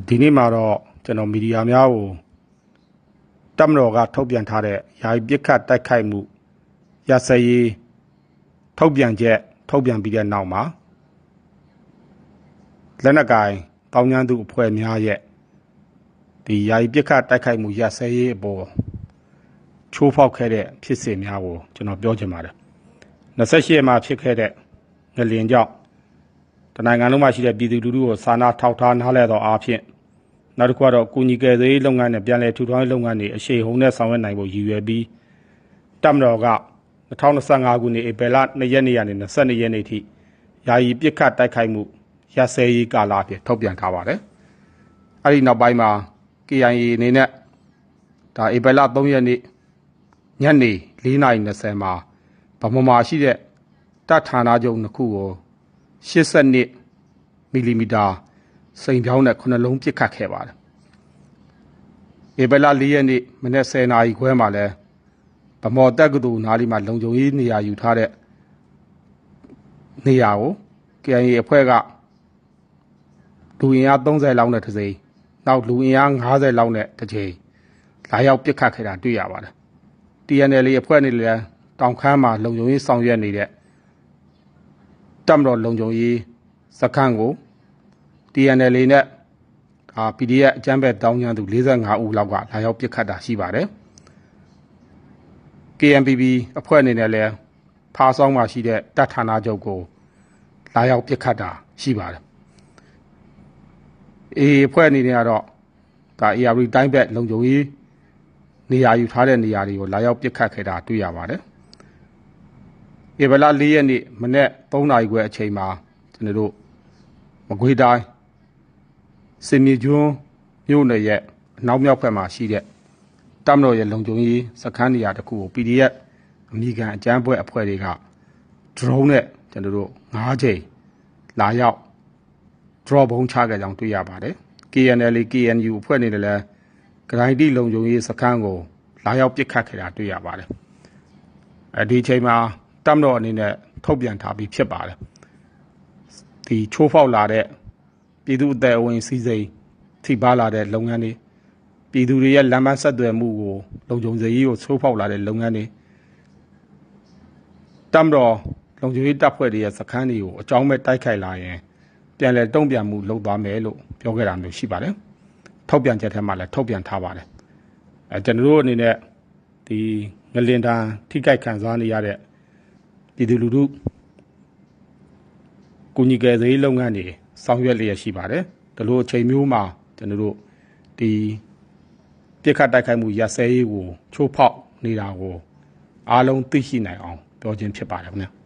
ဒီနေ့မှာတော့ကျွန်တော်မီဒီယာများကိုတပ်မတော်ကထုတ်ပြန်ထားတဲ့ယာယီပစ်ခတ်တိုက်ခိုက်မှုရစရေးထုတ်ပြန်ချက်ထုတ်ပြန်ပြီးတဲ့နောက်မှာလက်နက်ကိုင်ကောင်းကျန်းသူအဖွဲ့များရဲ့ဒီယာယီပစ်ခတ်တိုက်ခိုက်မှုရစရေးအပေါ်ချိုးဖောက်ခဲ့တဲ့ဖြစ်စဉ်များကိုကျွန်တော်ပြောချင်ပါတယ်28ရက်မှာဖြစ်ခဲ့တဲ့ငလျင်ကြောင့်တနိုင်ငံလုံးမှာရှိတဲ့ပြည်သူလူထုကိုစာနာထောက်ထားနားလဲသောအားဖြင့်နောက်တစ်ခုကတော့ကုညီကယ်ဆယ်ရေးလုပ်ငန်းနဲ့ပြန်လည်ထူထောင်ရေးလုပ်ငန်းတွေအရှိန်ဟုန်နဲ့ဆောင်ရွက်နိုင်ဖို့ရည်ရွယ်ပြီးတပ်မတော်က2025ခုနှစ်ဧပြီလ2ရက်နေ့ကနေ22ရက်နေ့ထိယာယီပစ်ခတ်တိုက်ခိုက်မှုရစဲရေးကာလအဖြစ်ထုတ်ပြန်ထားပါတယ်။အဲဒီနောက်ပိုင်းမှာ KIA အနေနဲ့ဒါဧပြီလ3ရက်နေ့ညနေ4:20မှာဗမာမှာရှိတဲ့တပ်ဌာနချုပ်နှစ်ခုကို82မီလီမီတာစိန်ပြောင်းနဲ့9လုံးပစ်ခတ်ခဲ့ပါတယ်။ဧပြီလ4ရက်နေ့မနေ့10:00နာရီခွဲမှာလဲဗမော်တက္ကသိုလ်နားလေးမှာလုံခြုံရေးနေရာယူထားတဲ့နေရာကို KIA အဖွဲ့ကလူအင်အား30လောက်နဲ့တစ်စိမ်နောက်လူအင်အား50လောက်နဲ့တစ်ချိန်လာရောက်ပစ်ခတ်ခဲ့တာတွေ့ရပါတယ်။ TNLA အဖွဲ့နဲ့လည်းတောင်ခမ်းမှာလုံခြုံရေးဆောင်ရွက်နေတဲ့တပ်မတော်လုံခြုံရေးစခန်းကို TNLA နဲ့PDF အကြမ်းဖက်တောင်းကျမ်းသူ45ဦးလောက်ကလာရောက်ပစ်ခတ်တာရှိပါတယ်။ KNPB အဖွဲ့အနေနဲ့လည်းဖားဆောင်းမှာရှိတဲ့တပ်ဌာနချုပ်ကိုလာရောက်ပစ်ခတ်တာရှိပါတယ်။ AA အဖွဲ့အနေနဲ့ကတော့AR တိုင်းဘက်လုံခြုံရေးနေရာယူထားတဲ့နေရာတွေကိုလာရောက်ပစ်ခတ်ခဲ့တာတွေ့ရပါတယ်။ဧပြီလ4ရက်နေ့မနေ့3နာရီခွဲအချိန်မှာကျွန်တော်တို့မကွေးတိုင်းစင်မြေကျွန်းမြို့နယ်ရဲ့အနောက်မြောက်ဘက်မှာရှိတဲ့တပ်မတော်ရဲ့လုံခြုံရေးစခန်းနေရာတစ်ခုကို PDF အမိခံအကြမ်းဖက်အဖွဲ့တွေက drone နဲ့ကျွန်တော်တို့9ချိန်လာရောက် drop ဘုံချခဲ့ကြောင်းတွေ့ရပါတယ်။ KNLA KNU အဖွဲ့နေနဲ့လည်းဂရိုင်းတိလုံခြုံရေးစခန်းကိုလာရောက်ပစ်ခတ်ခဲ့တာတွေ့ရပါတယ်။ဒီအချိန်မှာတပ်မတော်အနေနဲ့ထုတ်ပြန်ထားပြီးဖြစ်ပါတယ်။ဒီချိုးဖောက်လာတဲ့ပြည်သူအသက်အဝင်စီးစိမ်ထိပါလာတဲ့လုပ်ငန်းတွေပြည်သူတွေရဲ့လမ်းမဆက်သွယ်မှုကိုလုံခြုံစေရေးကိုချိုးဖောက်လာတဲ့လုပ်ငန်းတွေတပ်မတော်လုံခြုံရေးတပ်ဖွဲ့တွေရဲ့စခန်းတွေကိုအကြောင်းမဲ့တိုက်ခိုက်လာရင်ပြန်လည်တုံ့ပြန်မှုလုပ်သွားမယ်လို့ပြောခဲ့တာမျိုးရှိပါတယ်။ထုတ်ပြန်ချက်ထဲမှာလည်းထုတ်ပြန်ထားပါတယ်။ကျွန်တော်တို့အနေနဲ့ဒီငလင်တန်ထိခိုက်ခံစားနေရတဲ့ပြည်သူလူထုကုညီကယ်ဆယ်ရေးလုပ်ငန်းတွေဆောင်ရွက်လျက်ရှိပါတယ်။ဒီလိုအချိန်မျိုးမှာကျွန်တော်တို့ဒီပြစ်ခတ်တိုက်ခိုက်မှုရစဲရေးကိုချိုးဖောက်နေတာကိုအားလုံးသိရှိနိုင်အောင်ပြောခြင်းဖြစ်ပါတယ်ခင်ဗျာ။